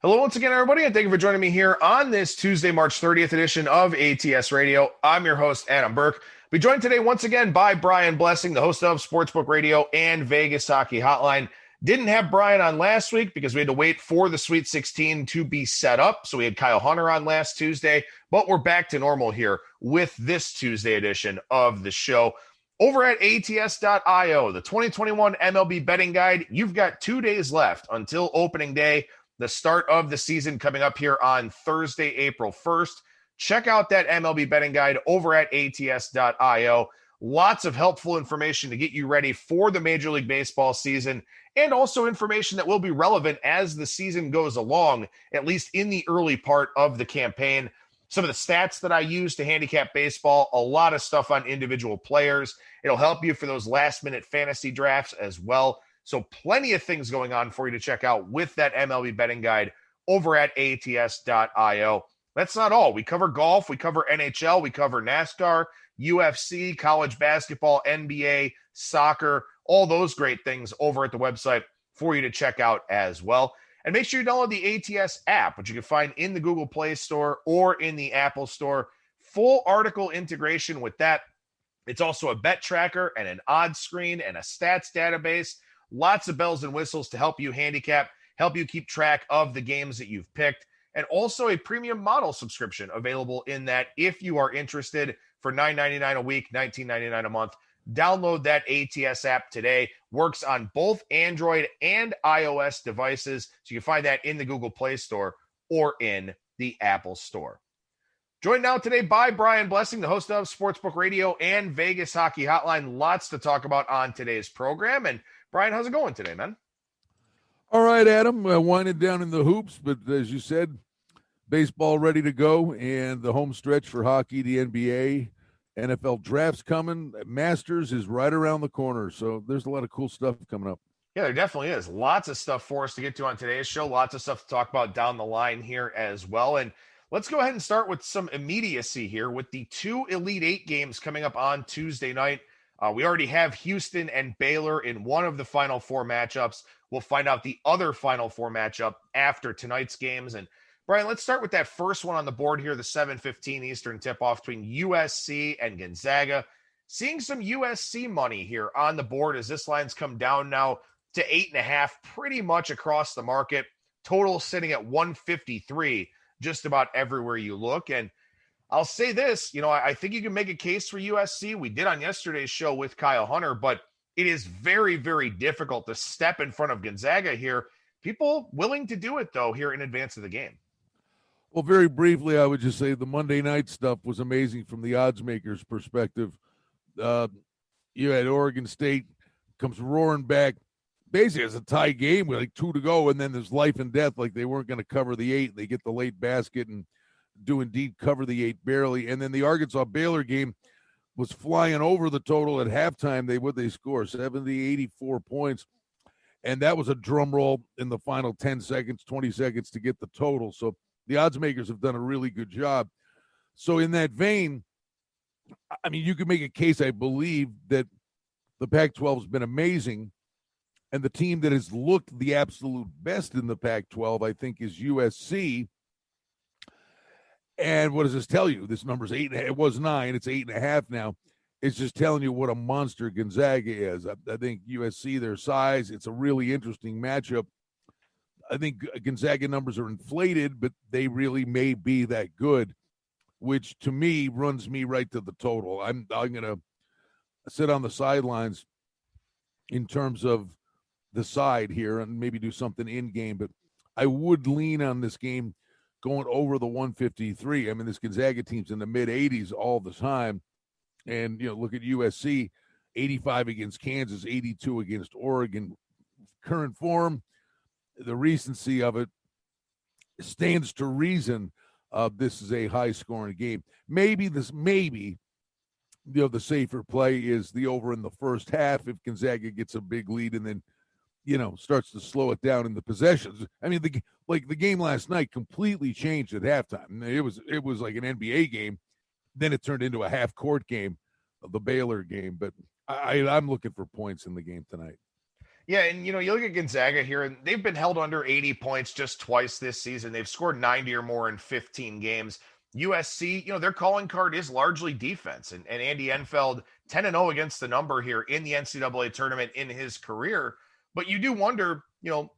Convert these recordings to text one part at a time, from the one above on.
Hello once again, everybody, and thank you for joining me here on this Tuesday, March 30th edition of ATS Radio. I'm your host, Adam Burke. Be joined today once again by Brian Blessing, the host of Sportsbook Radio and Vegas Hockey Hotline. Didn't have Brian on last week because we had to wait for the Sweet 16 to be set up. So we had Kyle Hunter on last Tuesday, but we're back to normal here with this Tuesday edition of the show. Over at ATS.io, the 2021 MLB betting guide, you've got 2 days left until opening day. The start of the season coming up here on Thursday, April 1st. Check out that MLB betting guide over at ATS.io. Lots of helpful information to get you ready for the Major League Baseball season, and also information that will be relevant as the season goes along, at least in the early part of the campaign. Some of the stats that I use to handicap baseball, a lot of stuff on individual players. It'll help you for those last-minute fantasy drafts as well. So plenty of things going on for you to check out with that MLB betting guide over at ATS.io. That's not all. We cover golf, we cover NHL, we cover NASCAR, UFC, college basketball, NBA, soccer, all those great things over at the website for you to check out as well. And make sure you download the ATS app, which you can find in the Google Play Store or in the Apple Store. Full article integration with that. It's also a bet tracker and an odds screen and a stats database. Lots of bells and whistles to help you handicap, help you keep track of the games that you've picked, and also a premium model subscription available in that if you are interested for $9.99 a week, $19.99 a month. Download that ATS app today. Works on both Android and iOS devices, so you can find that in the Google Play Store or in the Apple Store. Joined now today by Brian Blessing, the host of Sportsbook Radio and Vegas Hockey Hotline. Lots to talk about on today's program. And Brian, how's it going today, man? All right, Adam. Winding down in the hoops, but as you said, baseball ready to go, and the home stretch for hockey, the NBA, NFL draft's coming. Masters is right around the corner, so there's a lot of cool stuff coming up. Yeah, there definitely is. Lots of stuff for us to get to on today's show. Lots of stuff to talk about down the line here as well. And let's go ahead and start with some immediacy here with the two Elite Eight games coming up on Tuesday night. We already have Houston and Baylor in one of the Final Four matchups. We'll find out the other Final Four matchup after tonight's games. And Brian, let's start with that first one on the board here, the 7:15 Eastern tip-off between USC and Gonzaga. Seeing some USC money here on the board as this line's come down now to 8.5 pretty much across the market. Total sitting at 153 just about everywhere you look. And I'll say this, I think you can make a case for USC. We did on yesterday's show with Kyle Hunter, but it is very, very difficult to step in front of Gonzaga here. People willing to do it, though, here in advance of the game. Well, very briefly, I would just say the Monday night stuff was amazing from the odds makers' perspective. You had Oregon State comes roaring back. Basically, it's a tie game with like 2 to go, and then there's life and death. Like they weren't going to cover the 8. They get the late basket and do indeed cover the 8 barely. And then the Arkansas-Baylor game was flying over the total at halftime. They score 70, 84 points. And that was a drum roll in the final 10 seconds, 20 seconds to get the total. So the odds makers have done a really good job. So in that vein, I mean, you could make a case, I believe, that the Pac-12 has been amazing. And the team that has looked the absolute best in the Pac-12, I think, is USC. And what does this tell you? This number's 8. It was 9. It's 8.5 now. It's just telling you what a monster Gonzaga is. I think USC, their size, it's a really interesting matchup. I think Gonzaga numbers are inflated, but they really may be that good, which to me runs me right to the total. I'm going to sit on the sidelines in terms of the side here and maybe do something in game, but I would lean on this game going over the 153. I mean, this Gonzaga team's in the mid-80s all the time. And, look at USC, 85 against Kansas, 82 against Oregon. Current form, the recency of it stands to reason this is a high-scoring game. Maybe the safer play is the over in the first half if Gonzaga gets a big lead and then, starts to slow it down in the possessions. I mean, the game last night completely changed at halftime. It was like an NBA game. Then it turned into a half-court game of the Baylor game. But I'm looking for points in the game tonight. Yeah, and you look at Gonzaga here, and they've been held under 80 points just twice this season. They've scored 90 or more in 15 games. USC, their calling card is largely defense, and Andy Enfeld 10-0 against the number here in the NCAA tournament in his career. But you do wonder,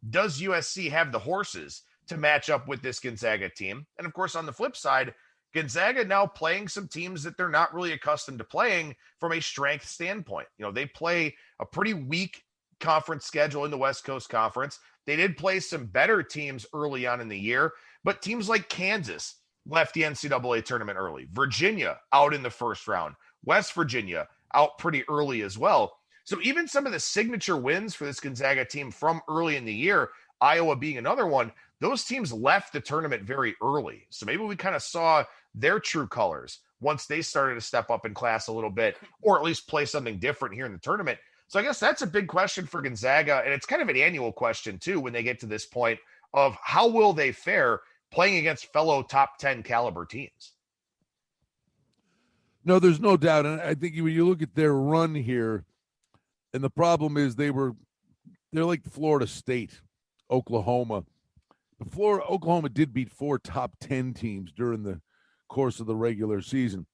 does USC have the horses to match up with this Gonzaga team? And of course, on the flip side, Gonzaga now playing some teams that they're not really accustomed to playing from a strength standpoint. They play a pretty weak conference schedule in the West Coast Conference. They did play some better teams early on in the year, but teams like Kansas left the NCAA tournament early. Virginia out in the first round. West Virginia out pretty early as well. So even some of the signature wins for this Gonzaga team from early in the year, Iowa being another one, those teams left the tournament very early. So maybe we kind of saw their true colors once they started to step up in class a little bit, or at least play something different here in the tournament. So I guess that's a big question for Gonzaga, and it's kind of an annual question too when they get to this point of how will they fare playing against fellow top 10 caliber teams. No, there's no doubt. And I think when you look at their run here, and the problem is they're like Florida State, Oklahoma. Oklahoma did beat 4 top 10 teams during the course of the regular season,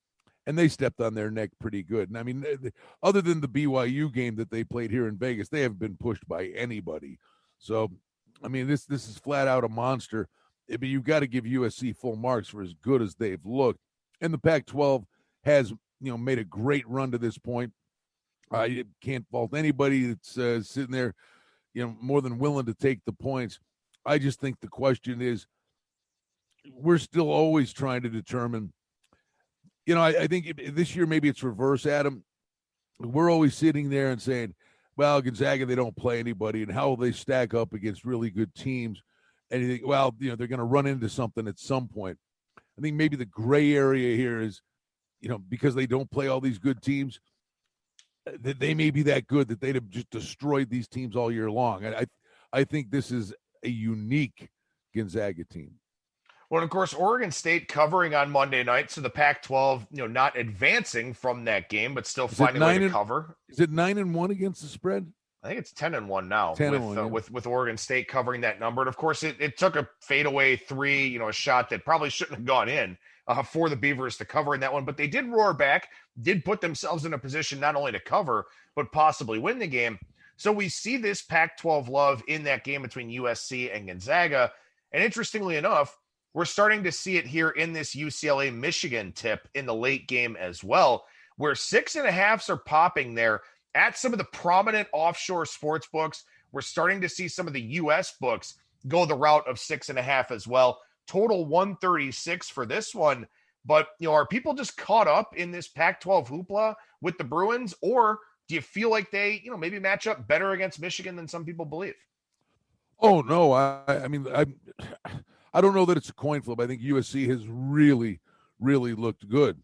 and they stepped on their neck pretty good. And I mean, other than the BYU game that they played here in Vegas, they haven't been pushed by anybody. So, I mean, this is flat out a monster. But you've got to give USC full marks for as good as they've looked. And the Pac-12 has, made a great run to this point. I can't fault anybody that's sitting there, more than willing to take the points. I just think the question is, we're still always trying to determine, I think this year maybe it's reverse, Adam. We're always sitting there and saying, well, Gonzaga, they don't play anybody, and how will they stack up against really good teams? And you think, well, they're going to run into something at some point. I think maybe the gray area here is, because they don't play all these good teams, that they may be that good that they'd have just destroyed these teams all year long. I think this is a unique Gonzaga team. Well, of course, Oregon State covering on Monday night, so the Pac-12, not advancing from that game, but still finding a way to cover. Is it 9-1 against the spread? I think it's 10-1 now 10-1, with Oregon State covering that number. And of course, it took a fadeaway three, a shot that probably shouldn't have gone in for the Beavers to cover in that one. But they did roar back, did put themselves in a position not only to cover, but possibly win the game. So we see this Pac-12 love in that game between USC and Gonzaga. And interestingly enough, we're starting to see it here in this UCLA-Michigan tip in the late game as well, where 6.5s are popping there at some of the prominent offshore sports books. We're starting to see some of the U.S. books go the route of 6.5 as well. Total 136 for this one. But, are people just caught up in this Pac-12 hoopla with the Bruins, or do you feel like they, maybe match up better against Michigan than some people believe? Oh, no. I mean, I don't know that it's a coin flip. I think USC has really, really looked good.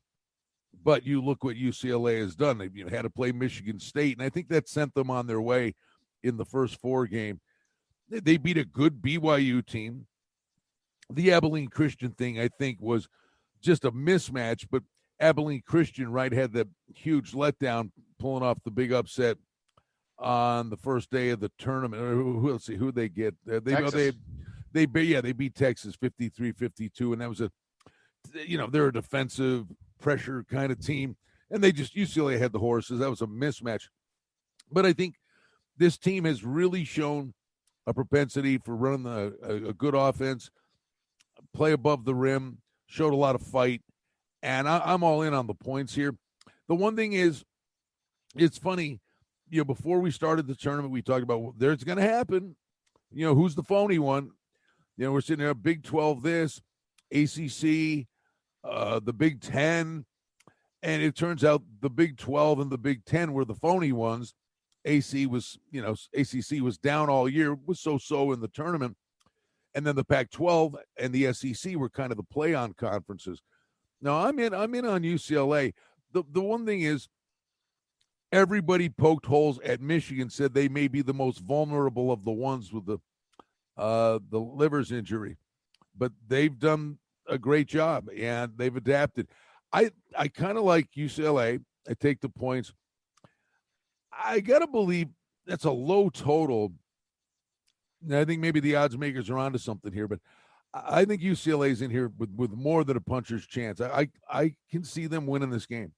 But you look what UCLA has done. They've had to play Michigan State, and I think that sent them on their way in the first 4 game. They beat a good BYU team. The Abilene Christian thing, I think, was just a mismatch, but Abilene Christian, right, had the huge letdown pulling off the big upset on the first day of the tournament. Let's see who they get. They beat Texas 53-52, and that was they're a defensive pressure kind of team, and UCLA had the horses. That was a mismatch. But I think this team has really shown a propensity for running a good offense, play above the rim, showed a lot of fight, and I'm all in on the points here. The one thing is, it's funny, before we started the tournament, we talked about there's going to happen. Who's the phony one? We're sitting there, Big 12 this, ACC, the Big 10, and it turns out the Big 12 and the Big 10 were the phony ones. ACC was down all year, was so in the tournament. And then the Pac-12 and the SEC were kind of the play-on conferences. Now, I'm in on UCLA. The one thing is, everybody poked holes at Michigan, said they may be the most vulnerable of the ones with the liver's injury. But they've done a great job, and they've adapted. I kind of like UCLA. I take the points. I got to believe that's a low total. And I think maybe the odds makers are onto something here, but I think UCLA's in here with more than a puncher's chance. I can see them winning this game.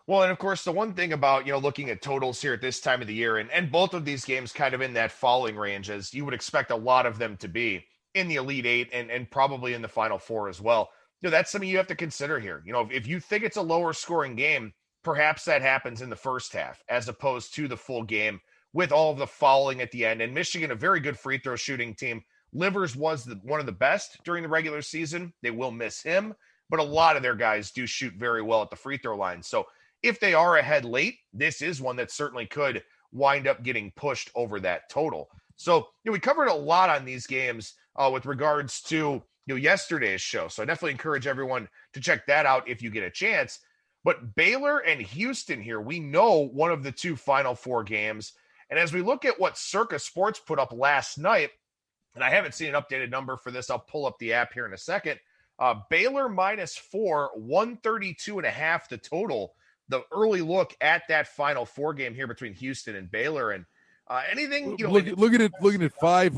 Well, and of course, the one thing about, looking at totals here at this time of the year, and both of these games kind of in that falling range, as you would expect a lot of them to be in the Elite Eight and probably in the Final Four as well. That's something you have to consider here. If you think it's a lower scoring game, perhaps that happens in the first half as opposed to the full game with all of the fouling at the end. And Michigan, a very good free throw shooting team. Livers was one of the best during the regular season. They will miss him, but a lot of their guys do shoot very well at the free throw line. So if they are ahead late, this is one that certainly could wind up getting pushed over that total. So we covered a lot on these games with regards to yesterday's show. So I definitely encourage everyone to check that out if you get a chance. But Baylor and Houston here, we know one of the two Final Four games. And as we look at what Circa Sports put up last night, and I haven't seen an updated number for this, I'll pull up the app here in a second. Baylor -4, 132.5 the total. The early look at that Final Four game here between Houston and Baylor, and anything. Look at it. Looking at 5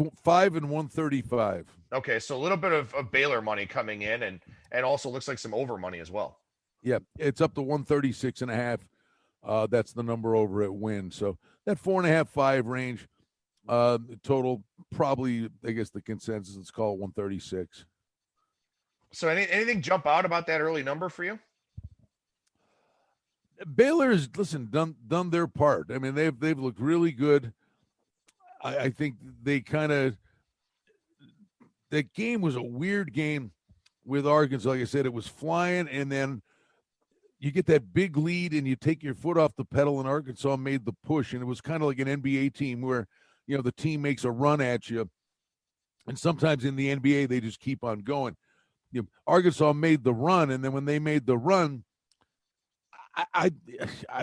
and 135. Okay, so a little bit of Baylor money coming in, and also looks like some over money as well. Yeah, it's up to 136.5. That's the number over at Wynn. So that 4.5, 5 range total, probably, I guess the consensus, let's call it 136. So anything jump out about that early number for you? Baylor has, done their part. I mean, they've looked really good. I think they that game was a weird game with Arkansas. Like I said, it was flying, and then you get that big lead and you take your foot off the pedal, and Arkansas made the push. And it was kind of like an NBA team where, the team makes a run at you. And sometimes in the NBA, they just keep on going. Arkansas made the run, and then when they made the run, I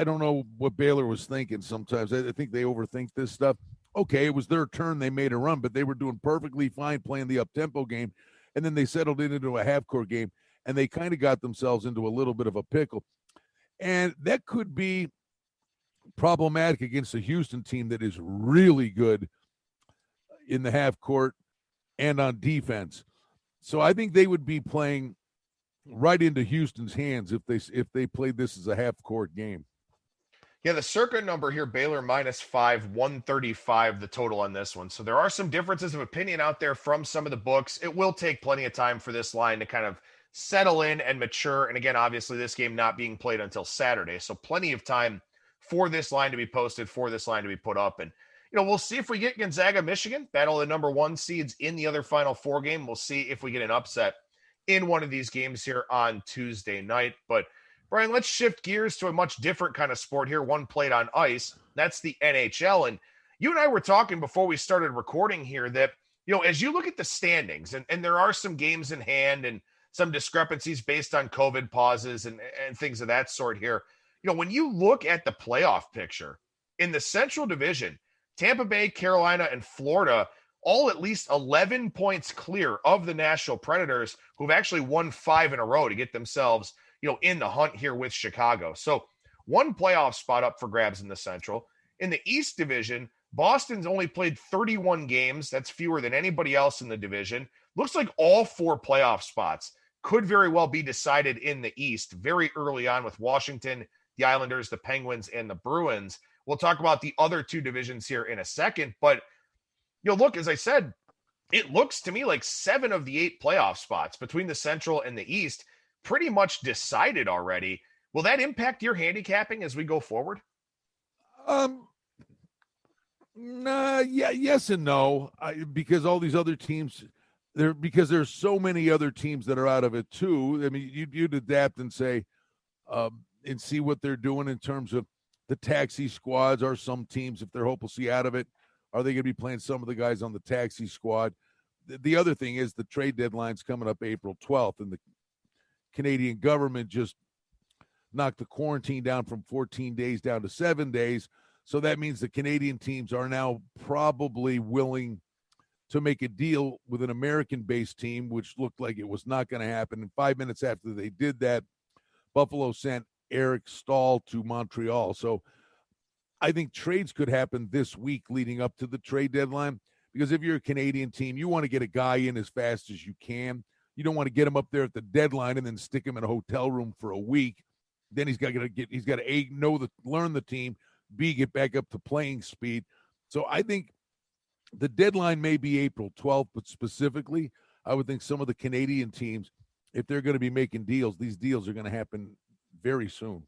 don't know what Baylor was thinking sometimes. I think they overthink this stuff. Okay, it was their turn. They made a run, but they were doing perfectly fine playing the up-tempo game, and then they settled it into a half-court game, and they kind of got themselves into a little bit of a pickle. And that could be problematic against a Houston team that is really good in the half-court and on defense. So I think they would be playing right into Houston's hands if they played this as a half-court game. Yeah, the Circa number here, Baylor -5, 135 the total on this one. So there are some differences of opinion out there from some of the books. It will take plenty of time for this line to kind of settle in and mature. And again, obviously this game not being played until Saturday. So plenty of time for this line to be posted, for this line to be put up. And, we'll see if we get Gonzaga, Michigan, battle the number 1 seeds in the other Final Four game. We'll see if we get an upset in one of these games here on Tuesday night. But Brian, let's shift gears to a much different kind of sport here, one played on ice. That's the NHL. And you and I were talking before we started recording here that, as you look at the standings, and there are some games in hand and some discrepancies based on COVID pauses and things of that sort here. When you look at the playoff picture in the Central Division, Tampa Bay, Carolina, and Florida all at least 11 points clear of the Nashville Predators, who've actually won 5 in a row to get themselves, in the hunt here with Chicago. So one playoff spot up for grabs in the Central. In the East Division, Boston's only played 31 games. That's fewer than anybody else in the division. Looks like all 4 playoff spots could very well be decided in the East very early on with Washington, the Islanders, the Penguins, and the Bruins. We'll talk about the other 2 divisions here in a second, but look, as I said, it looks to me like 7 of the 8 playoff spots between the Central and the East pretty much decided already. Will that impact your handicapping as we go forward? Yes and no. Because all these other teams, because there's so many other teams that are out of it too. I mean, you'd adapt and say, and see what they're doing in terms of the taxi squads. Are some teams, if they're hopelessly out of it, are they going to be playing some of the guys on the taxi squad? The other thing is the trade deadline's coming up April 12th, and the Canadian government just knocked the quarantine down from 14 days down to 7 days. So that means the Canadian teams are now probably willing to make a deal with an American-based team, which looked like it was not going to happen. And 5 minutes after they did that, Buffalo sent Eric Stahl to Montreal. So I think trades could happen this week leading up to the trade deadline, because if you're a Canadian team, you want to get a guy in as fast as you can. You don't want to get him up there at the deadline and then stick him in a hotel room for a week. Then he's got to A, learn the team, B, get back up to playing speed. So I think the deadline may be April 12th, but specifically, I would think some of the Canadian teams, if they're going to be making deals, these deals are going to happen very soon.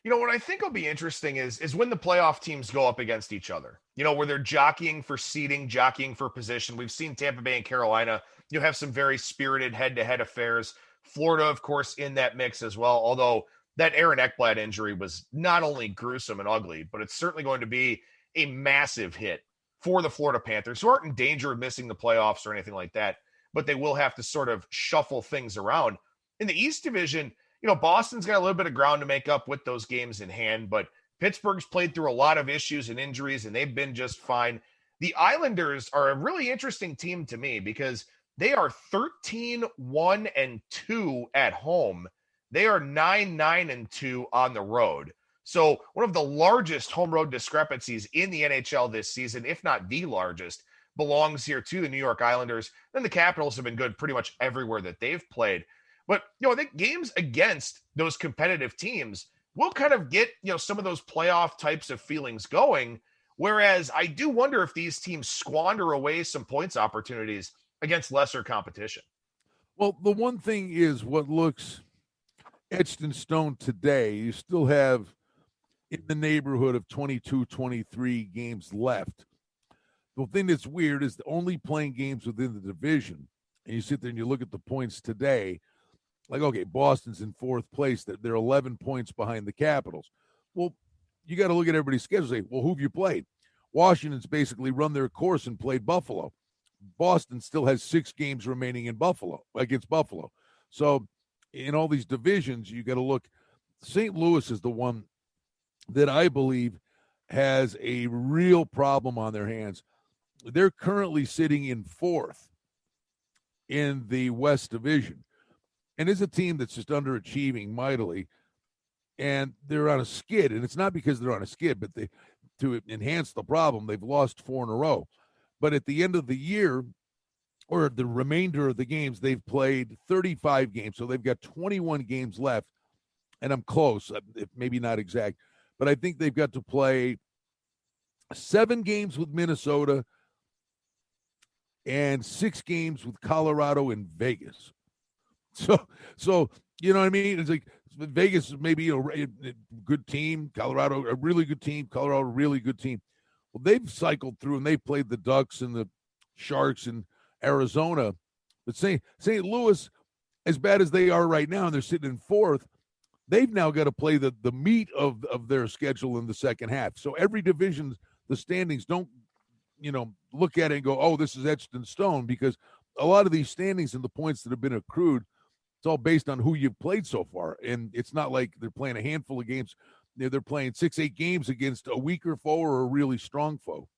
You know, what I think will be interesting is when the playoff teams go up against each other, you know, where they're jockeying for seeding, jockeying for position. We've seen Tampa Bay and Carolina, you have some very spirited head-to-head affairs. Florida, of course, in that mix as well, although that Aaron Ekblad injury was not only gruesome and ugly, but it's certainly going to be a massive hit for the Florida Panthers, who aren't in danger of missing the playoffs or anything like that, but they will have to sort of shuffle things around. In the East Division, you know, Boston's got a little bit of ground to make up with those games in hand, but Pittsburgh's played through a lot of issues and injuries, and they've been just fine. The Islanders are a really interesting team to me because they are 13-1-2 at home. They are 9-9-2 on the road. So one of the largest home road discrepancies in the NHL this season, if not the largest, belongs here to the New York Islanders. Then the Capitals have been good pretty much everywhere that they've played. But, you know, I think games against those competitive teams will kind of get, you know, some of those playoff types of feelings going. Whereas I do wonder if these teams squander away some points opportunities against lesser competition. Well, the one thing is what looks etched in stone today, you still have in the neighborhood of 22, 23 games left. The thing that's weird is only playing games within the division. And you sit there and you look at the points today, like, okay, Boston's in fourth place. They're 11 points behind the Capitals. Well, you got to look at everybody's schedule and say, well, who have you played? Washington's basically run their course and played Buffalo. Boston still has 6 games remaining against Buffalo. So in all these divisions, you got to look. St. Louis is the one that I believe has a real problem on their hands. They're currently sitting in fourth in the West Division. And it's a team that's just underachieving mightily. And they're on a skid. And it's not because they're on a skid, but to enhance the problem, they've lost 4 in a row. But at the end of the year, or the remainder of the games, they've played 35 games. So they've got 21 games left. And I'm close, maybe not exact. But I think they've got to play 7 games with Minnesota and 6 games with Colorado and Vegas. So you know what I mean? It's like Vegas is maybe a good team, Colorado a really good team, Colorado a really good team. Well, they've cycled through and they've played the Ducks and the Sharks and Arizona. But St. Louis, as bad as they are right now, and they're sitting in fourth, they've now got to play the meat of their schedule in the second half. So every division, the standings don't, you know, look at it and go, oh, this is etched in stone, because a lot of these standings and the points that have been accrued, it's all based on who you've played so far. And it's not like they're playing a handful of games. They're playing 6-8 games against a weaker foe or a really strong foe.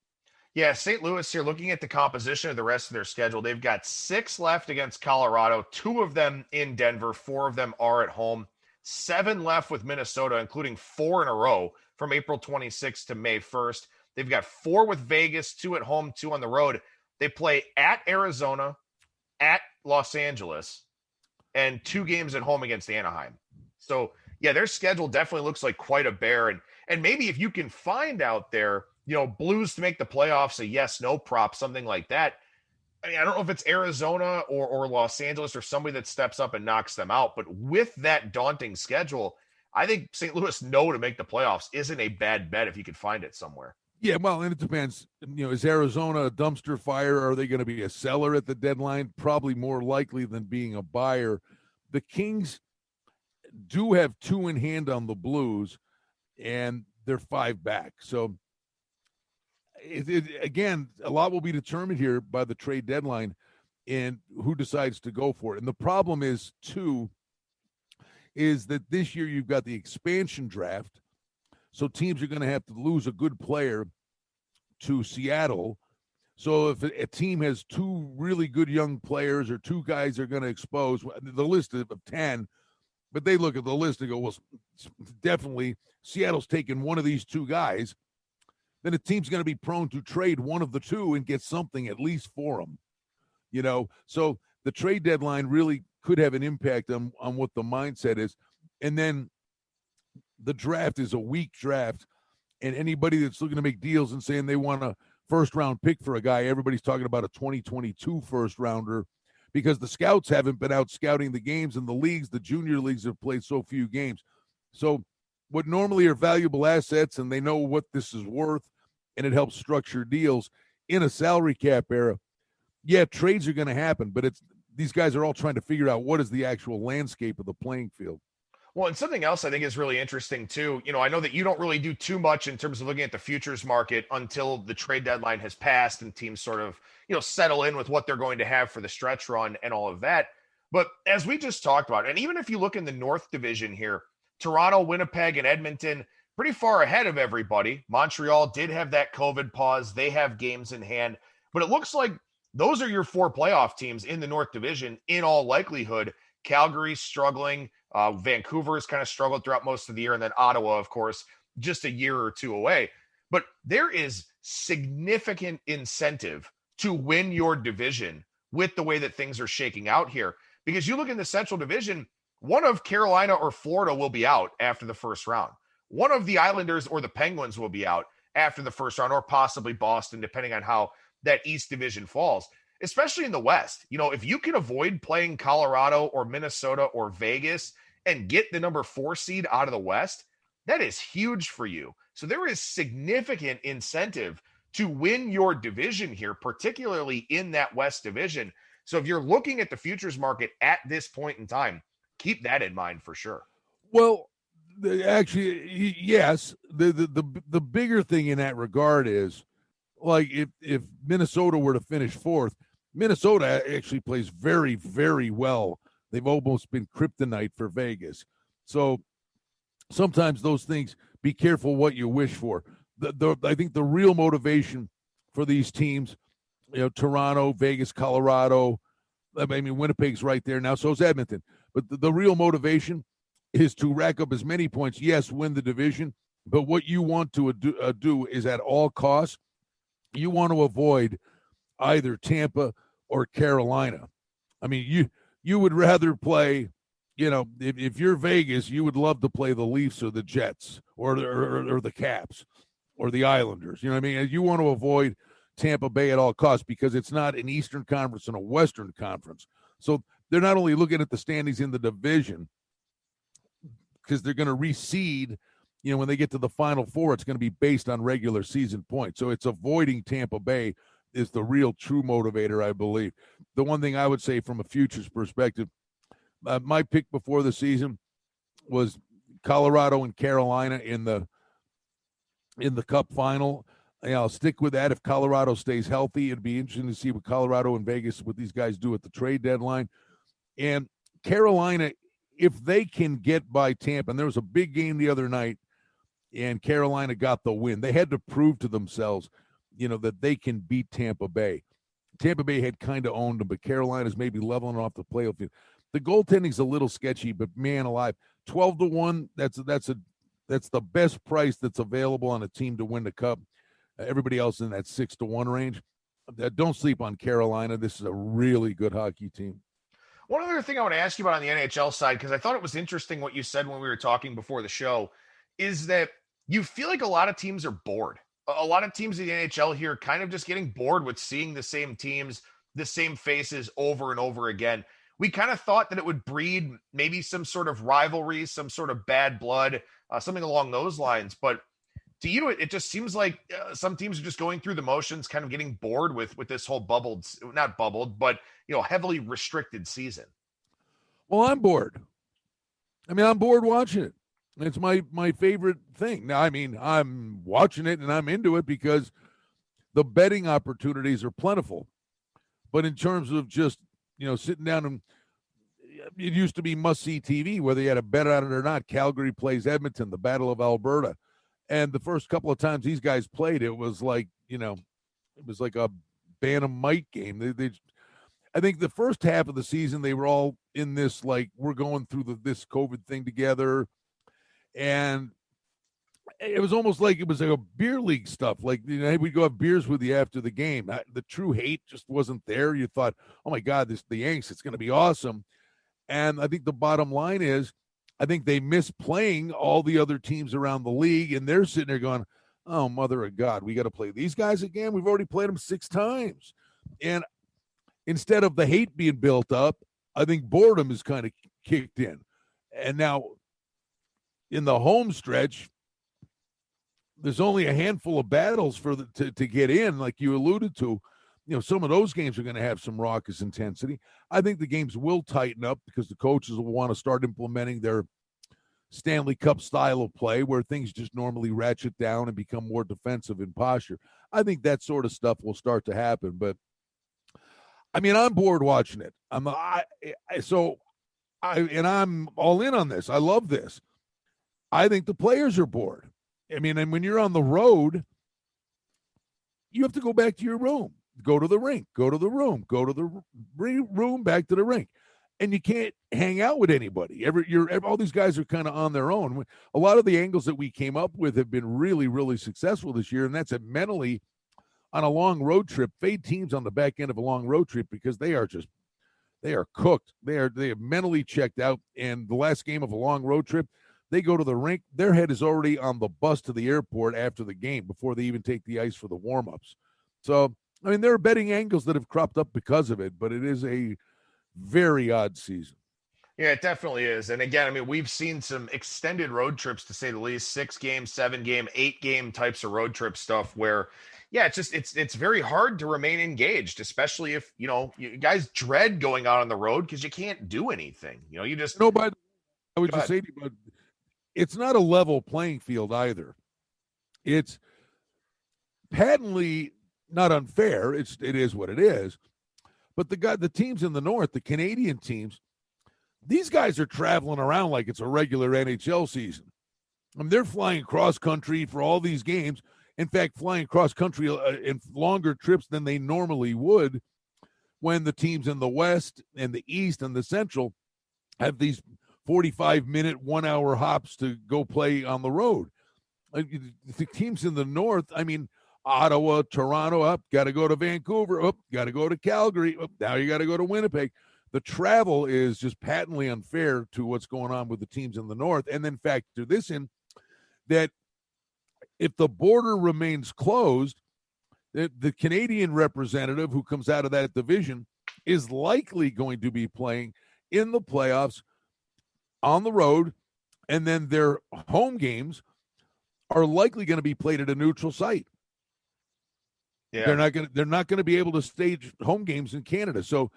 Yeah, St. Louis here, looking at the composition of the rest of their schedule, they've got 6 left against Colorado, 2 of them in Denver, 4 of them are at home, 7 left with Minnesota, including 4 in a row from April 26th to May 1st. They've got 4 with Vegas, 2 at home, 2 on the road. They play at Arizona, at Los Angeles, and 2 games at home against Anaheim. So, yeah, their schedule definitely looks like quite a bear. And maybe if you can find out there, you know, Blues to make the playoffs, a yes-no prop, something like that. I mean, I don't know if it's Arizona or Los Angeles or somebody that steps up and knocks them out. But with that daunting schedule, I think St. Louis no to make the playoffs isn't a bad bet if you could find it somewhere. Yeah, well, and it depends. You know, is Arizona a dumpster fire? Are they going to be a seller at the deadline? Probably more likely than being a buyer. The Kings do have 2 in hand on the Blues, and they're 5 back. So, again, a lot will be determined here by the trade deadline and who decides to go for it. And the problem is, too, is that this year you've got the expansion draft. So teams are going to have to lose a good player to Seattle. So if a team has 2 really good young players or 2 guys they're going to expose, the list of 10, but they look at the list and go, well, definitely Seattle's taking one of these 2 guys. then a team's going to be prone to trade one of the two and get something at least for them. So the trade deadline really could have an impact on what the mindset is. And then the draft is a weak draft, and anybody that's looking to make deals and saying they want a first-round pick for a guy, everybody's talking about a 2022 first-rounder because the scouts haven't been out scouting the games, and the junior leagues have played so few games. So what normally are valuable assets, and they know what this is worth, and it helps structure deals in a salary cap era. Yeah, trades are going to happen, but these guys are all trying to figure out what is the actual landscape of the playing field. Well, and something else I think is really interesting too. I know that you don't really do too much in terms of looking at the futures market until the trade deadline has passed and teams sort of, settle in with what they're going to have for the stretch run and all of that. But as we just talked about, and even if you look in the North Division here, Toronto, Winnipeg, and Edmonton, pretty far ahead of everybody. Montreal did have that COVID pause. They have games in hand, but it looks like those are your 4 playoff teams in the North Division in all likelihood. Calgary's struggling. Vancouver has kind of struggled throughout most of the year. And then Ottawa, of course, just a year or two away. But there is significant incentive to win your division with the way that things are shaking out here. Because you look in the Central Division, one of Carolina or Florida will be out after the first round. One of the Islanders or the Penguins will be out after the first round, or possibly Boston, depending on how that East Division falls. Especially in the West. If you can avoid playing Colorado or Minnesota or Vegas and get the number 4 seed out of the West, that is huge for you. So there is significant incentive to win your division here, particularly in that West Division. So if you're looking at the futures market at this point in time, keep that in mind for sure. Well, actually, yes. The bigger thing in that regard is, like, if Minnesota were to finish 4th, Minnesota actually plays very, very well. They've almost been kryptonite for Vegas. So sometimes those things, be careful what you wish for. I think the real motivation for these teams, Toronto, Vegas, Colorado, Winnipeg's right there now, so is Edmonton. But the real motivation is to rack up as many points. Yes, win the division, but what you want to do is at all costs, you want to avoid either Tampa or Carolina. You would rather play, if you're Vegas, you would love to play the Leafs or the Jets or the Caps or the Islanders. You know what I mean? You want to avoid Tampa Bay at all costs because it's not an Eastern Conference and a Western Conference. So they're not only looking at the standings in the division because they're going to reseed. When they get to the Final Four, it's going to be based on regular season points. So it's avoiding Tampa Bay is the real true motivator, I believe. The one thing I would say from a futures perspective, my pick before the season was Colorado and Carolina in the Cup final. I'll stick with that. If Colorado stays healthy, it'd be interesting to see what Colorado and Vegas, what these guys do at the trade deadline. And Carolina, if they can get by Tampa, and there was a big game the other night, and Carolina got the win. They had to prove to themselves, that they can beat Tampa Bay. Tampa Bay had kind of owned them, but Carolina's maybe leveling off the playoff field. The goaltending's a little sketchy, but man alive, 12-1. That's the best price that's available on a team to win the Cup. Everybody else in that 6-1 range. Don't sleep on Carolina. This is a really good hockey team. One other thing I want to ask you about on the NHL side, because I thought it was interesting what you said when we were talking before the show, is that you feel like a lot of teams are bored. A lot of teams in the NHL here kind of just getting bored with seeing the same teams, the same faces over and over again. We kind of thought that it would breed maybe some sort of rivalry, some sort of bad blood, something along those lines. But to you, it just seems like some teams are just going through the motions, kind of getting bored with this whole not bubbled, but heavily restricted season. Well, I'm bored. I'm bored watching it. It's my favorite thing. Now, I'm watching it and I'm into it because the betting opportunities are plentiful. But in terms of just, sitting down and it used to be must-see TV, whether you had a bet on it or not. Calgary plays Edmonton, the Battle of Alberta. And the first couple of times these guys played, it was like, it was like a Bantam-Mite game. I think the first half of the season, they were all in this, like, we're going through this COVID thing together. And it was almost like it was like a beer league stuff. Like, hey, we'd go have beers with you after the game. The true hate just wasn't there. You thought, oh my God, the Yanks, it's going to be awesome. And I think the bottom line is, I think they miss playing all the other teams around the league, and they're sitting there going, oh, mother of God, we got to play these guys again. We've already played them 6 times. And instead of the hate being built up, I think boredom is kind of kicked in. And now in the home stretch, there's only a handful of battles to get in, like you alluded to. Some of those games are going to have some raucous intensity. I think the games will tighten up because the coaches will want to start implementing their Stanley Cup style of play where things just normally ratchet down and become more defensive in posture. I think that sort of stuff will start to happen. But, I mean, I'm bored watching it. I'm all in on this. I love this. I think the players are bored. I mean, and when you're on the road, you have to go back to your room, go to the rink, go to the room, go to the room, back to the rink. And you can't hang out with anybody. All these guys are kind of on their own. A lot of the angles that we came up with have been really, really successful this year, and that's it mentally on a long road trip. Fade teams on the back end of a long road trip because they are cooked. They are mentally checked out. And the last game of a long road trip, they go to the rink. Their head is already on the bus to the airport after the game before they even take the ice for the warm-ups. So, I mean, there are betting angles that have cropped up because of it, but it is a very odd season. Yeah, it definitely is. And again, I mean, we've seen some extended road trips, to say the least, 6-game, 7-game, 8-game types of road trip stuff where, yeah, it's very hard to remain engaged, especially if, you guys dread going out on the road because you can't do anything. You just. No, but I would just say to you, but it's not a level playing field either. It's patently not unfair. It is what it is. But the teams in the North, the Canadian teams, these guys are traveling around like it's a regular NHL season. I mean, they're flying cross country for all these games. In fact, flying cross country in longer trips than they normally would when the teams in the West and the East and the Central have these 45-minute, 1-hour hops to go play on the road. The teams in the North, I mean, Ottawa, Toronto, up, got to go to Vancouver, up, got to go to Calgary, up, now you got to go to Winnipeg. The travel is just patently unfair to what's going on with the teams in the North. And then factor this in, that if the border remains closed, the Canadian representative who comes out of that division is likely going to be playing in the playoffs on the road, and then their home games are likely going to be played at a neutral site. Yeah. They're not going to be able to stage home games in Canada. So,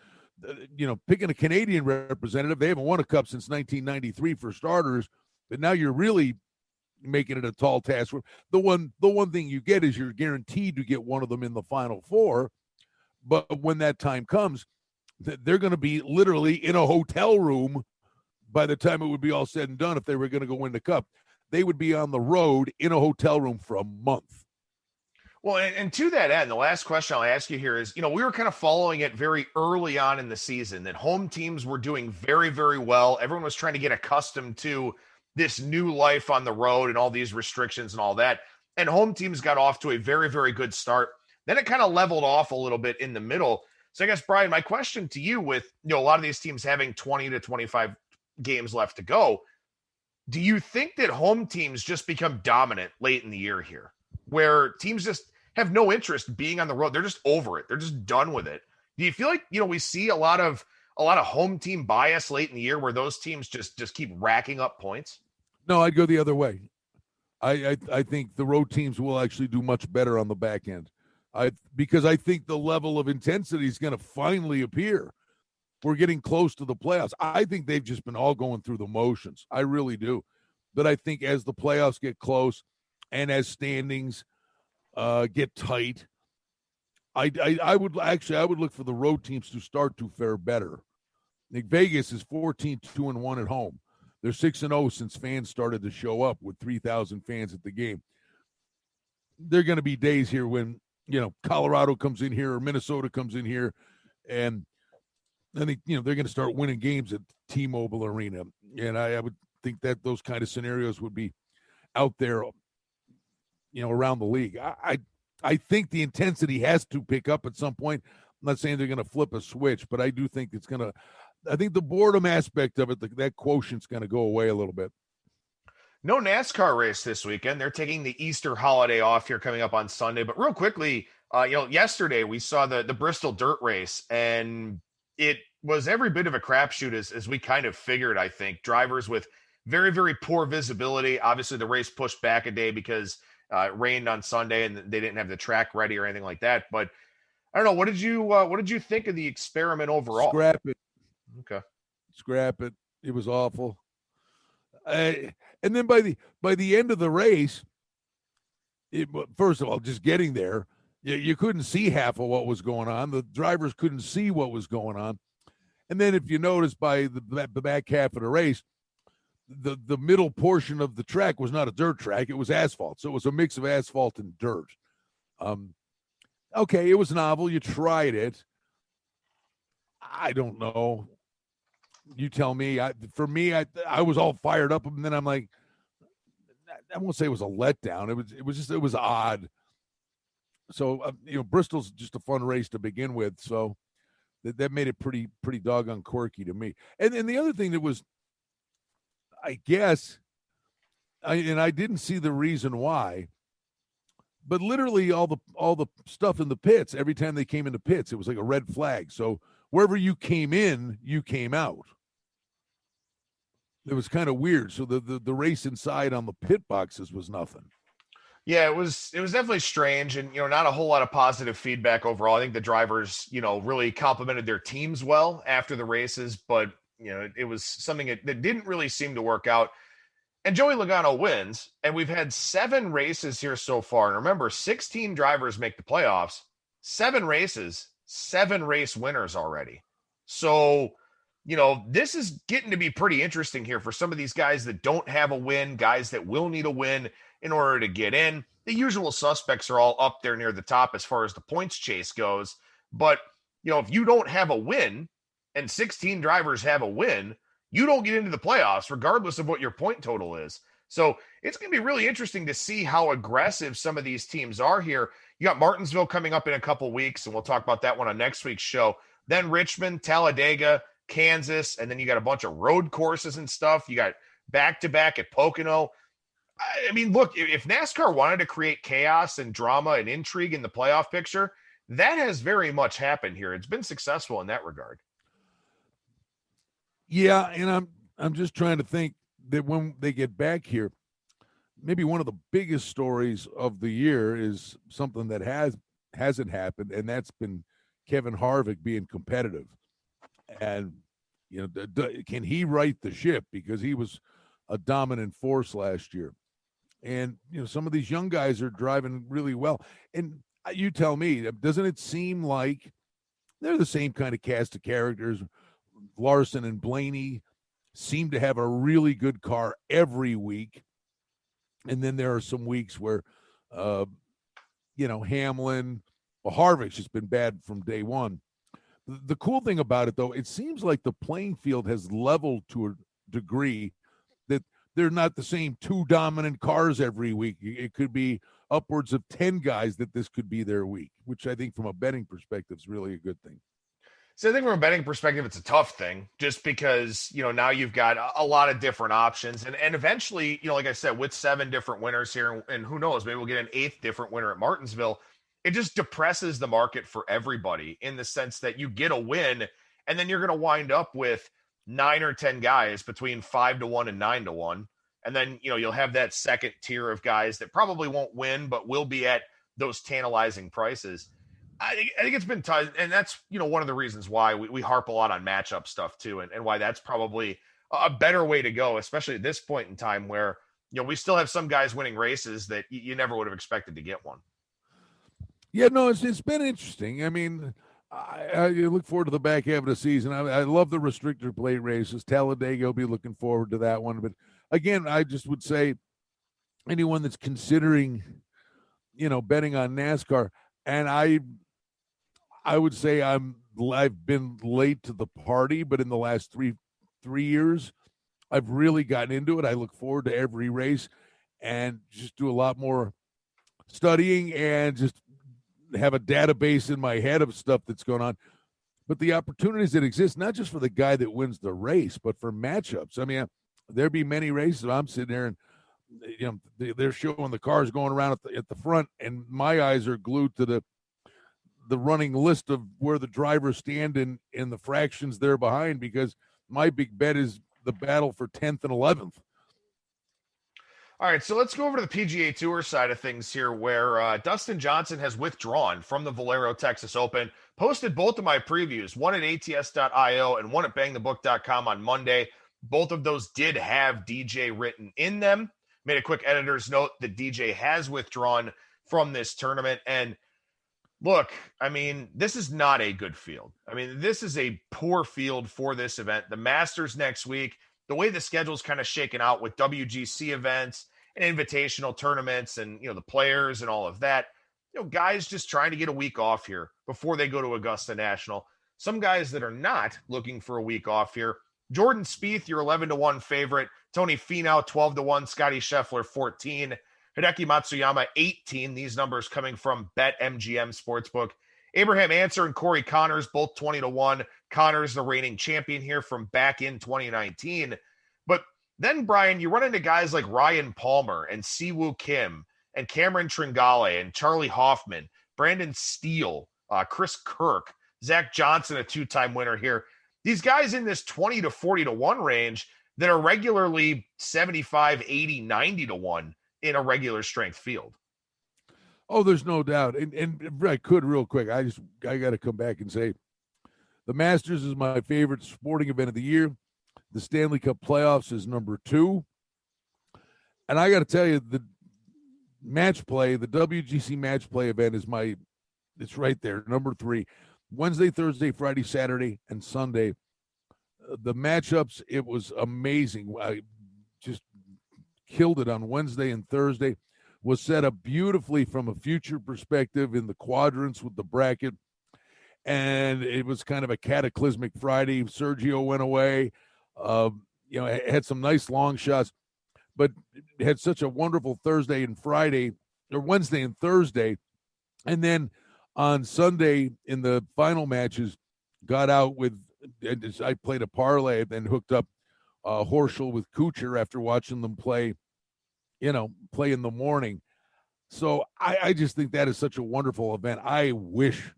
picking a Canadian representative, they haven't won a cup since 1993 for starters, but now you're really making it a tall task. The one thing you get is you're guaranteed to get one of them in the Final Four, but when that time comes, they're going to be literally in a hotel room by the time it would be all said and done. If they were going to go win the cup, they would be on the road in a hotel room for a month. Well, and to that end, the last question I'll ask you here is, we were kind of following it very early on in the season that home teams were doing very, very well. Everyone was trying to get accustomed to this new life on the road and all these restrictions and all that. And home teams got off to a very, very good start. Then it kind of leveled off a little bit in the middle. So I guess, Brian, my question to you with, a lot of these teams having 20 to 25 games left to go, do you think that home teams just become dominant late in the year here, where teams just have no interest being on the road? They're just over it. They're just done with it. Do you feel like, we see a lot of home team bias late in the year where those teams just keep racking up points? No, I'd go the other way. I think the road teams will actually do much better on the back end. Because I think the level of intensity is going to finally appear. We're getting close to the playoffs. I think they've just been all going through the motions. I really do. But I think as the playoffs get close and as standings get tight, I would look for the road teams to start to fare better. I think Vegas is 14-2-1 at home. They're 6-0 since fans started to show up with 3,000 fans at the game. There are going to be days here when, Colorado comes in here or Minnesota comes in here, and I think, they're going to start winning games at T-Mobile Arena. And I would think that those kind of scenarios would be out there around the league. I think the intensity has to pick up at some point. I'm not saying they're going to flip a switch, but I do think I think the boredom aspect of it, that quotient's going to go away a little bit. No NASCAR race this weekend. They're taking the Easter holiday off here coming up on Sunday. But real quickly, yesterday we saw the Bristol Dirt Race, and it was every bit of a crapshoot as we kind of figured, I think. Drivers with very, very poor visibility. Obviously, the race pushed back a day because it rained on Sunday and they didn't have the track ready or anything like that. But I don't know. What did you think of the experiment overall? Scrap it. Okay. Scrap it. It was awful. And then by the end of the race, first of all, just getting there, you couldn't see half of what was going on. The drivers couldn't see what was going on. And then if you notice by the back half of the race, the middle portion of the track was not a dirt track. It was asphalt. So it was a mix of asphalt and dirt. Okay, it was novel. You tried it. I don't know. You tell me. For me, I was all fired up, and then I'm like, I won't say it was a letdown. It was odd. So Bristol's just a fun race to begin with. So that made it pretty doggone quirky to me. And the other thing that was, I guess, I didn't see the reason why, but literally all the stuff in the pits, every time they came into pits, it was like a red flag. So wherever you came in, you came out. It was kind of weird. So the race inside on the pit boxes was nothing. Yeah, it was definitely strange, and not a whole lot of positive feedback overall. I think the drivers, really complimented their teams well after the races, but it was something that didn't really seem to work out. And Joey Logano wins, and we've had 7 races here so far. And remember, 16 drivers make the playoffs, 7 races, 7 race winners already. So, this is getting to be pretty interesting here for some of these guys that don't have a win, guys that will need a win in order to get in. The usual suspects are all up there near the top as far as the points chase goes. But, if you don't have a win and 16 drivers have a win, you don't get into the playoffs regardless of what your point total is. So it's going to be really interesting to see how aggressive some of these teams are here. You got Martinsville coming up in a couple weeks, and we'll talk about that one on next week's show. Then Richmond, Talladega, Kansas, and then you got a bunch of road courses and stuff. You got back-to-back at Pocono. I mean, look, if NASCAR wanted to create chaos and drama and intrigue in the playoff picture, that has very much happened here. It's been successful in that regard. Yeah, and I'm just trying to think that when they get back here, maybe one of the biggest stories of the year is something that hasn't happened, and that's been Kevin Harvick being competitive. And can he right the ship, because he was a dominant force last year? And some of these young guys are driving really well. And you tell me, doesn't it seem like they're the same kind of cast of characters? Larson and Blaney seem to have a really good car every week, and then there are some weeks where Hamlin, Harvick's just been bad from day one. The cool thing about it, though, it seems like the playing field has leveled to a degree that they're not the same 2 dominant cars every week. It could be upwards of 10 guys that this could be their week, which I think from a betting perspective is really a good thing. So I think from a betting perspective, it's a tough thing just because, now you've got a lot of different options. And eventually, like I said, with 7 different winners here, and who knows, maybe we'll get an 8th different winner at Martinsville. It just depresses the market for everybody in the sense that you get a win and then you're going to wind up with 9 or 10 guys between 5-1 and 9-1. And then, you'll have that second tier of guys that probably won't win, but will be at those tantalizing prices. I think it's been tough. And that's, one of the reasons why we harp a lot on matchup stuff too. And why that's probably a better way to go, especially at this point in time where, we still have some guys winning races that you never would have expected to get one. Yeah, no, it's been interesting. I mean, I look forward to the back half of the season. I love the restrictor plate races. Talladega, will be looking forward to that one. But again, I just would say anyone that's considering, betting on NASCAR, and I would say I've been late to the party, but in the last three years, I've really gotten into it. I look forward to every race and just do a lot more studying and just have a database in my head of stuff that's going on. But the opportunities that exist, not just for the guy that wins the race, but for matchups. I mean, there'd be many races. I'm sitting there and, they're showing the cars going around at the front, and my eyes are glued to the running list of where the drivers stand in the fractions they're behind, because my big bet is the battle for 10th and 11th. All right, so let's go over to the PGA Tour side of things here, where Dustin Johnson has withdrawn from the Valero Texas Open. Posted both of my previews, one at ats.io and one at bangthebook.com on Monday. Both of those did have DJ written in them. Made a quick editor's note that DJ has withdrawn from this tournament. And look, I mean, this is not a good field. I mean, this is a poor field for this event. The Masters next week, the way the schedule's kind of shaken out with WGC events and invitational tournaments and, the players and all of that, guys just trying to get a week off here before they go to Augusta National. Some guys that are not looking for a week off here. Jordan Spieth, your 11-1 favorite. Tony Finau, 12-1. Scotty Scheffler, 14. Hideki Matsuyama, 18. These numbers coming from BetMGM Sportsbook. Abraham Answer and Corey Connors, both 20-1. Connors, the reigning champion here from back in 2019. But then, Brian, you run into guys like Ryan Palmer and Siwoo Kim and Cameron Tringale and Charlie Hoffman, Brandon Steele, Chris Kirk, Zach Johnson, a two-time winner here. These guys in this 20 to 40-1 range that are regularly 75, 80, 90-1 in a regular strength field. Oh, there's no doubt. And if I could real quick, I got to come back and say the Masters is my favorite sporting event of the year. The Stanley Cup playoffs is number 2. And I got to tell you, the match play, the WGC match play event it's right there, number 3. Wednesday, Thursday, Friday, Saturday, and Sunday. The matchups, it was amazing. I just killed it on Wednesday and Thursday. Was set up beautifully from a future perspective in the quadrants with the bracket. And it was kind of a cataclysmic Friday. Sergio went away. Had some nice long shots, but had such a wonderful Thursday and Friday, or Wednesday and Thursday. And then on Sunday in the final matches, got out with, I played a parlay and hooked up Horschel with Kuchar after watching them play in the morning. So I just think that is such a wonderful event. I wish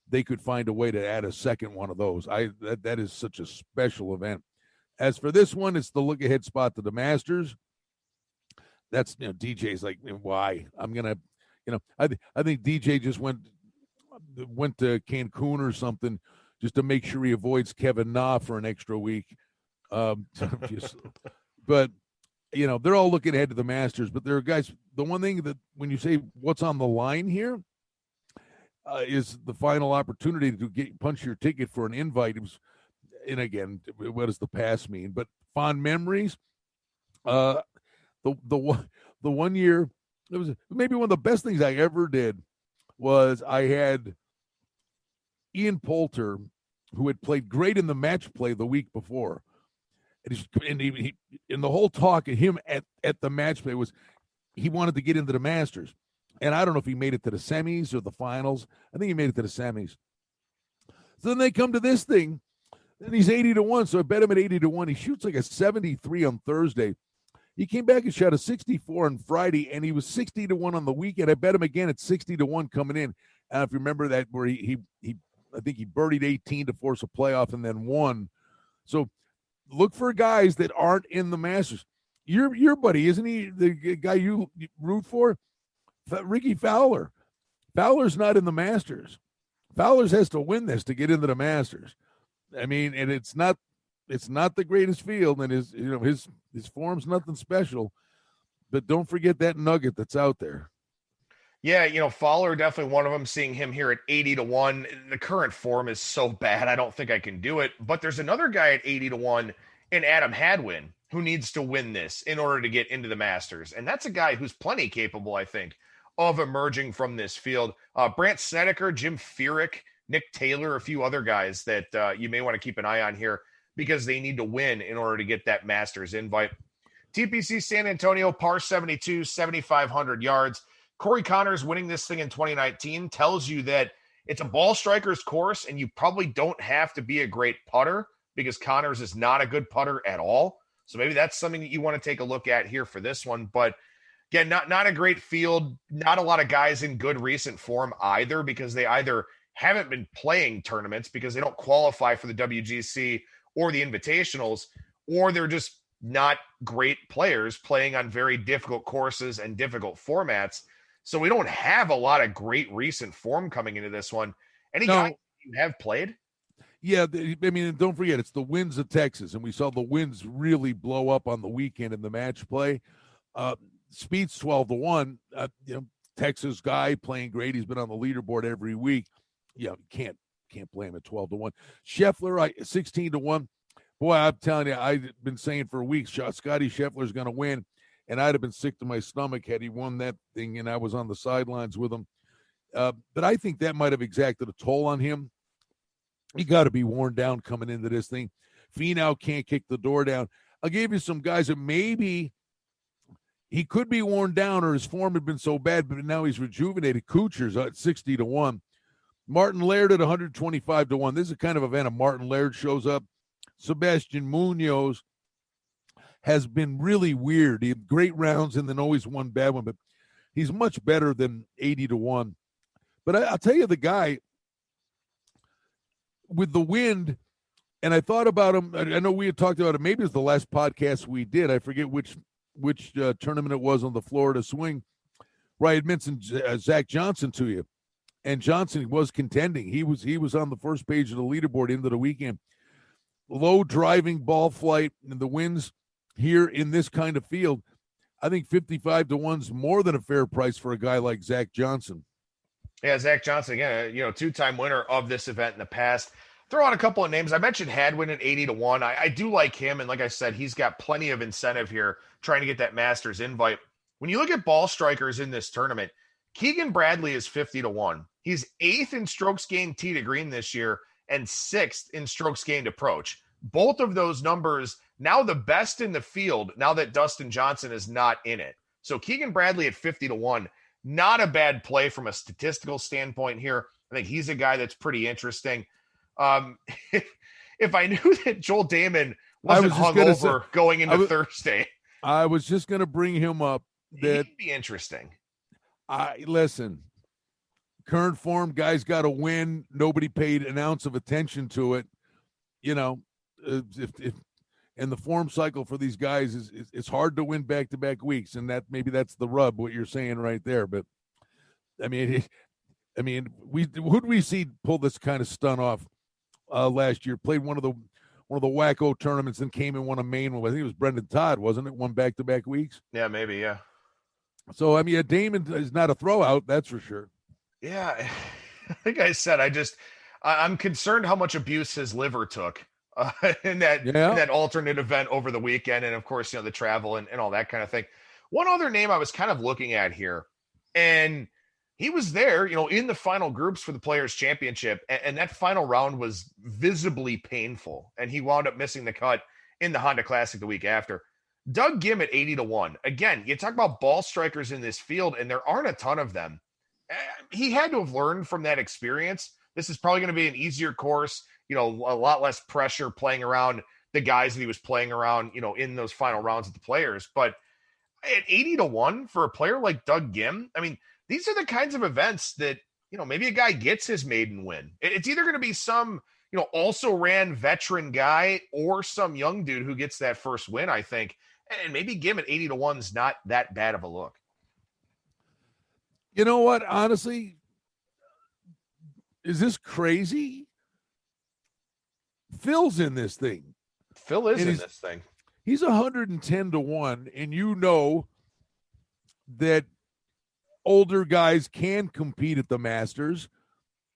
they could find a way to add a second one of those. That is such a special event. As for this one, it's the look-ahead spot to the Masters. That's, DJ's like, why? I'm going to, I think DJ just went to Cancun or something just to make sure he avoids Kevin Na for an extra week. But, they're all looking ahead to the Masters. But there are guys, the one thing that when you say what's on the line here is the final opportunity to punch your ticket for an invite. It was, and again, what does the past mean? But fond memories. The 1 year, it was maybe one of the best things I ever did was I had Ian Poulter, who had played great in the match play the week before. And he in the whole talk of him at the match play was he wanted to get into the Masters. And I don't know if he made it to the semis or the finals. I think he made it to the semis. So then they come to this thing, and he's 80-1. So I bet him at 80-1. He shoots like a 73 on Thursday. He came back and shot a 64 on Friday, and he was 60-1 on the weekend. I bet him again at 60-1 coming in. And if you remember that, where he I think he birdied 18 to force a playoff and then won. So look for guys that aren't in the Masters. Your buddy, isn't he the guy you root for? Ricky Fowler. Fowler's not in the Masters. Fowler's has to win this to get into the Masters. I mean, and it's not the greatest field, and his form's nothing special. But don't forget that nugget that's out there. Yeah, Fowler, definitely one of them. Seeing him here at 80-1, the current form is so bad, I don't think I can do it. But there's another guy at 80-1 in Adam Hadwin who needs to win this in order to get into the Masters. And that's a guy who's plenty capable, I think, of emerging from this field. Brandt Snedeker, Jim Furyk, Nick Taylor, a few other guys that you may want to keep an eye on here because they need to win in order to get that Masters invite. TPC San Antonio, par 72, 7,500 yards. Corey Connors winning this thing in 2019 tells you that it's a ball striker's course, and you probably don't have to be a great putter because Connors is not a good putter at all. So maybe that's something that you want to take a look at here for this one. But again, not a great field, not a lot of guys in good recent form either, because they either haven't been playing tournaments because they don't qualify for the WGC or the Invitationals, or they're just not great players playing on very difficult courses and difficult formats. So we don't have a lot of great recent form coming into this one. Any guys you have played? Yeah, I mean, don't forget, it's the Winds of Texas, and we saw the Winds really blow up on the weekend in the match play. Speed's 12-1. Texas guy playing great. He's been on the leaderboard every week. Yeah, can't blame it. 12-1. Scheffler, 16-1. Boy, I'm telling you, I've been saying for weeks, Scotty Scheffler's going to win, and I'd have been sick to my stomach had he won that thing, and I was on the sidelines with him. But I think that might have exacted a toll on him. He got to be worn down coming into this thing. Finau can't kick the door down. I'll give you some guys that maybe he could be worn down or his form had been so bad, but now he's rejuvenated. Kuchar's at 60-1. Martin Laird at 125-1. This is a kind of event. Martin Laird shows up. Sebastian Munoz has been really weird. He had great rounds and then always one bad one, but he's much better than 80-1. But I'll tell you the guy with the wind, and I thought about him. I know we had talked about it. Maybe it was the last podcast we did. I forget which tournament it was on the Florida Swing, where I had mentioned Zach Johnson to you. And Johnson was contending. He was on the first page of the leaderboard into the weekend. Low driving ball flight and the winds here in this kind of field. I think 55-1's more than a fair price for a guy like Zach Johnson. Yeah, Zach Johnson, again, two-time winner of this event in the past. Throw out a couple of names. I mentioned Hadwin at 80-1. I do like him, and like I said, he's got plenty of incentive here trying to get that Masters invite. When you look at ball strikers in this tournament, Keegan Bradley is 50-1. He's 8th in strokes gained tee to green this year and 6th in strokes gained approach. Both of those numbers now the best in the field now that Dustin Johnson is not in it. So Keegan Bradley at 50-1. Not a bad play from a statistical standpoint here. I think he's a guy that's pretty interesting. If I knew that Joel Damon wasn't hungover going into Thursday, I was just going to bring him up. That'd be interesting. Listen, current form, guys got to win. Nobody paid an ounce of attention to it. And the form cycle for these guys it's hard to win back-to-back weeks, and that's the rub, what you're saying right there. But who'd we see pull this kind of stunt off last year? Played one of the wacko tournaments and came and won a main one. I think it was Brendan Todd, wasn't it? Won back-to-back weeks. Yeah, maybe. Yeah. So Damon is not a throwout, that's for sure. Yeah, like I said, I'm concerned how much abuse his liver took. In that alternate event over the weekend, and of course, the travel and all that kind of thing. One other name I was kind of looking at here, and he was there, in the final groups for the Players Championship, and that final round was visibly painful, and he wound up missing the cut in the Honda Classic the week after. Doug Gim at 80-1. Again, you talk about ball strikers in this field, and there aren't a ton of them. He had to have learned from that experience. This is probably going to be an easier course. A lot less pressure playing around the guys that he was playing around, in those final rounds of the Players. But at 80-1 for a player like Doug Gim, these are the kinds of events that, maybe a guy gets his maiden win. It's either going to be some, also ran veteran guy or some young dude who gets that first win, I think. And maybe Gim at 80-1 is not that bad of a look. You know what? Honestly, is this crazy? Phil's in this thing. Phil is in this thing. He's 110-1, and that older guys can compete at the Masters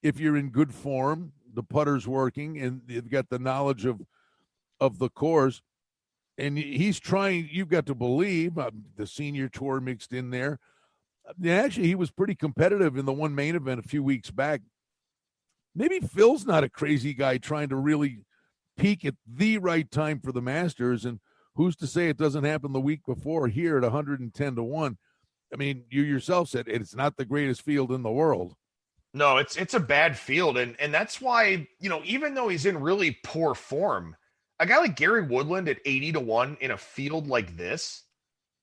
if you're in good form, the putter's working, and you've got the knowledge of the course. And he's trying, you've got to believe, the senior tour mixed in there. Actually, he was pretty competitive in the one main event a few weeks back. Maybe Phil's not a crazy guy trying to really peak at the right time for the Masters, and who's to say it doesn't happen the week before here at 110-1. I mean, you yourself said it's not the greatest field in the world. No, it's a bad field, and that's why, even though he's in really poor form, a guy like Gary Woodland at 80-1 in a field like this,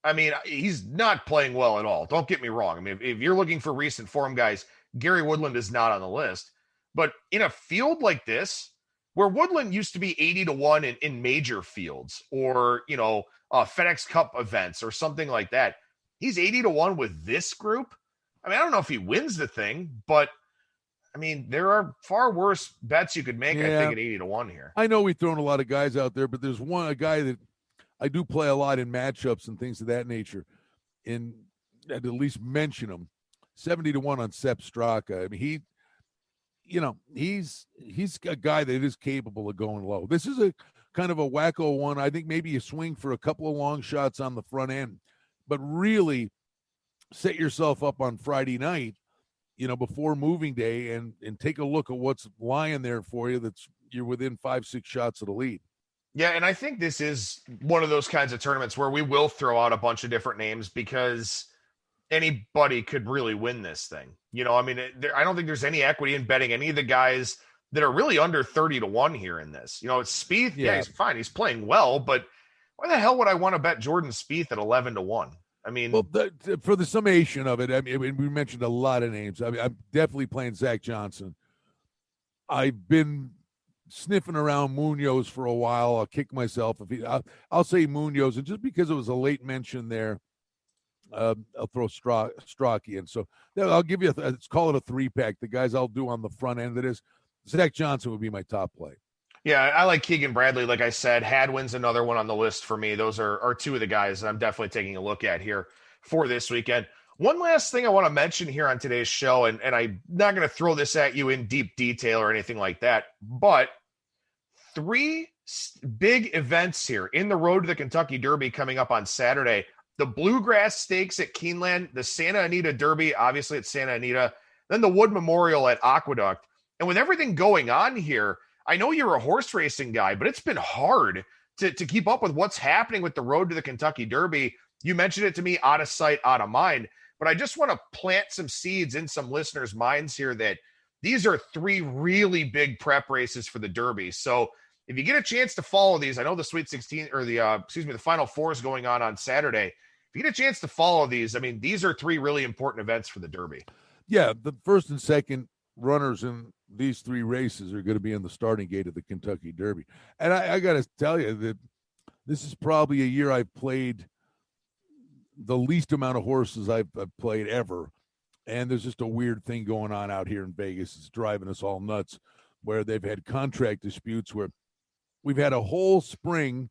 I mean, he's not playing well at all. Don't get me wrong. I mean, if you're looking for recent form guys, Gary Woodland is not on the list. But in a field like this, where Woodland used to be 80-1 in major fields or, FedEx Cup events or something like that, he's 80-1 with this group. I mean, I don't know if he wins the thing, but I mean, there are far worse bets you could make, I think, at 80-1 here. I know we've thrown a lot of guys out there, but there's a guy that I do play a lot in matchups and things of that nature, and I'd at least mention him. 70-1 on Sepp Straka. I mean, he's a guy that is capable of going low. This is a kind of a wacko one. I think maybe you swing for a couple of long shots on the front end, but really set yourself up on Friday night, before moving day and take a look at what's lying there for you. You're within 5-6 shots of the lead. Yeah, and I think this is one of those kinds of tournaments where we will throw out a bunch of different names because anybody could really win this thing. I mean, I don't think there's any equity in betting any of the guys that are really under 30-1 here in this. It's Spieth. Yeah, he's fine. He's playing well, but why the hell would I want to bet Jordan Spieth at 11-1? I mean, well, for the summation of it, I mean, we mentioned a lot of names. I mean, I'm definitely playing Zach Johnson. I've been sniffing around Munoz for a while. I'll kick myself I'll say Munoz, and just because it was a late mention there, I'll throw Strachey in. So I'll give you let's call it a 3-pack. The guys I'll do on the front end of this, Zach Johnson would be my top play. Yeah, I like Keegan Bradley. Like I said, Hadwin's another one on the list for me. Those are two of the guys that I'm definitely taking a look at here for this weekend. One last thing I want to mention here on today's show, and I'm not going to throw this at you in deep detail or anything like that, but 3 big events here in the road to the Kentucky Derby coming up on Saturday. The Bluegrass Stakes at Keeneland, the Santa Anita Derby, obviously at Santa Anita, then the Wood Memorial at Aqueduct. And with everything going on here, I know you're a horse racing guy, but it's been hard to keep up with what's happening with the road to the Kentucky Derby. You mentioned it to me, out of sight, out of mind. But I just want to plant some seeds in some listeners' minds here that these are 3 really big prep races for the Derby. So if you get a chance to follow these, I know the Sweet 16 or the Final Four is going on Saturday. If you get a chance to follow these, I mean, these are 3 really important events for the Derby. Yeah, the first and second runners in these 3 races are going to be in the starting gate of the Kentucky Derby. And I got to tell you that this is probably a year I've played the least amount of horses I've played ever. And there's just a weird thing going on out here in Vegas. It's driving us all nuts, where they've had contract disputes where we've had a whole spring,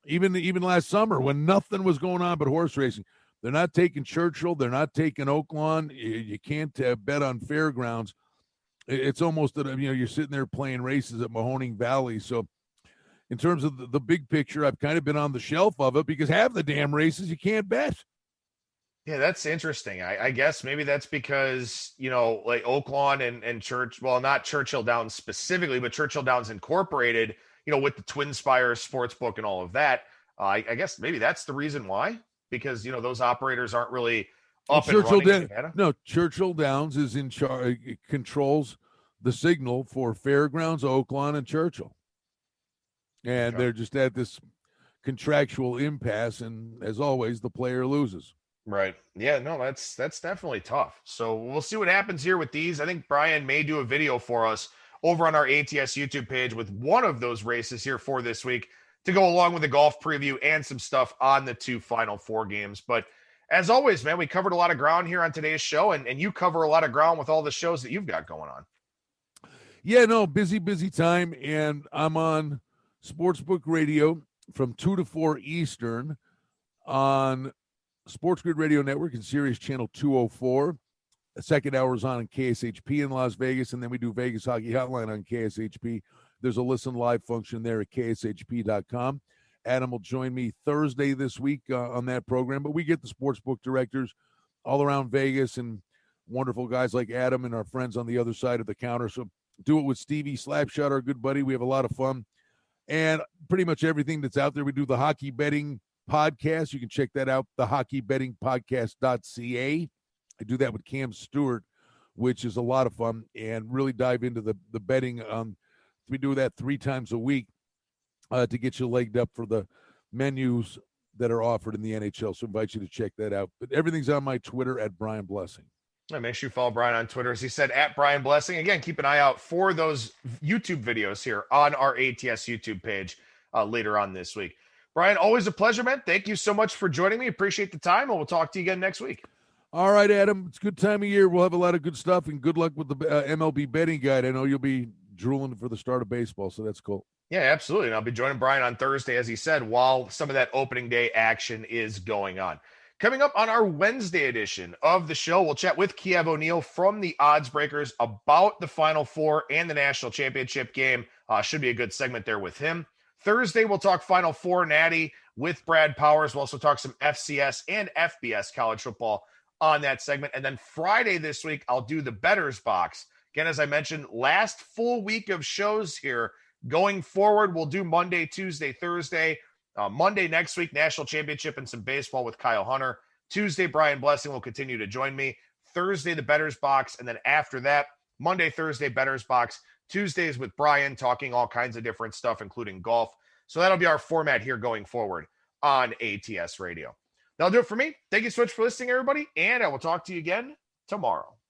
even last summer when nothing was going on but horse racing. They're not taking Churchill. They're not taking Oaklawn. You can't bet on fairgrounds. It's almost that, you're sitting there playing races at Mahoning Valley. So in terms of the big picture, I've kind of been on the shelf of it because half the damn races you can't bet. Yeah, that's interesting. I guess maybe that's because, like Oaklawn and Church, well, not Churchill Downs specifically, but Churchill Downs Incorporated, with the Twin Spires Sportsbook and all of that. I guess maybe that's the reason why, because, those operators aren't really up and running. No, Churchill Downs is in charge, controls the signal for Fairgrounds, Oaklawn, and Churchill. And they're just at this contractual impasse, and as always, the player loses. Right. Yeah, no, that's definitely tough. So we'll see what happens here with these. I think Brian may do a video for us over on our ATS YouTube page with one of those races here for this week to go along with the golf preview and some stuff on the 2 Final Four games. But as always, man, we covered a lot of ground here on today's show, and you cover a lot of ground with all the shows that you've got going on. Yeah, no, busy time, and I'm on Sportsbook Radio from 2 to 4 Eastern on Sports Grid Radio Network and Sirius Channel 204. The second hour is on KSHP in Las Vegas, and then we do Vegas Hockey Hotline on KSHP. There's a listen live function there at kshp.com. Adam will join me Thursday this week on that program, but we get the sportsbook directors all around Vegas and wonderful guys like Adam and our friends on the other side of the counter. So do it with Stevie Slapshot, our good buddy. We have a lot of fun. And pretty much everything that's out there, we do the hockey betting podcast. You can check that out, the hockeybettingpodcast.ca. I do that with Cam Stewart, which is a lot of fun, and really dive into the betting. We do that 3 times a week to get you legged up for the menus that are offered in the NHL. So I invite you to check that out. But everything's on my Twitter at Brian Blessing. Make sure you follow Brian on Twitter, as he said, at Brian Blessing. Again, keep an eye out for those YouTube videos here on our ATS YouTube page later on this week. Brian, always a pleasure, man. Thank you so much for joining me. Appreciate the time, and we'll talk to you again next week. All right, Adam. It's a good time of year. We'll have a lot of good stuff, and good luck with the MLB betting guide. I know you'll be drooling for the start of baseball, so that's cool. Yeah, absolutely. And I'll be joining Brian on Thursday, as he said, while some of that opening day action is going on. Coming up on our Wednesday edition of the show, we'll chat with Kiev O'Neill from the Odds Breakers about the Final Four and the national championship game. Should be a good segment there with him. Thursday, we'll talk Final Four Natty with Brad Powers. We'll also talk some FCS and FBS college football on that segment. And then Friday this week, I'll do the Bettor's Box. Again, as I mentioned, last full week of shows here. Going forward, we'll do Monday, Tuesday, Thursday. Monday next week, national championship and some baseball with Kyle Hunter. Tuesday, Brian Blessing will continue to join me. Thursday, the Bettor's Box. And then after that, Monday, Thursday, Bettor's Box. Tuesdays with Brian, talking all kinds of different stuff, including golf. So that'll be our format here going forward on ATS Radio. That'll do it for me. Thank you so much for listening, everybody. And I will talk to you again tomorrow.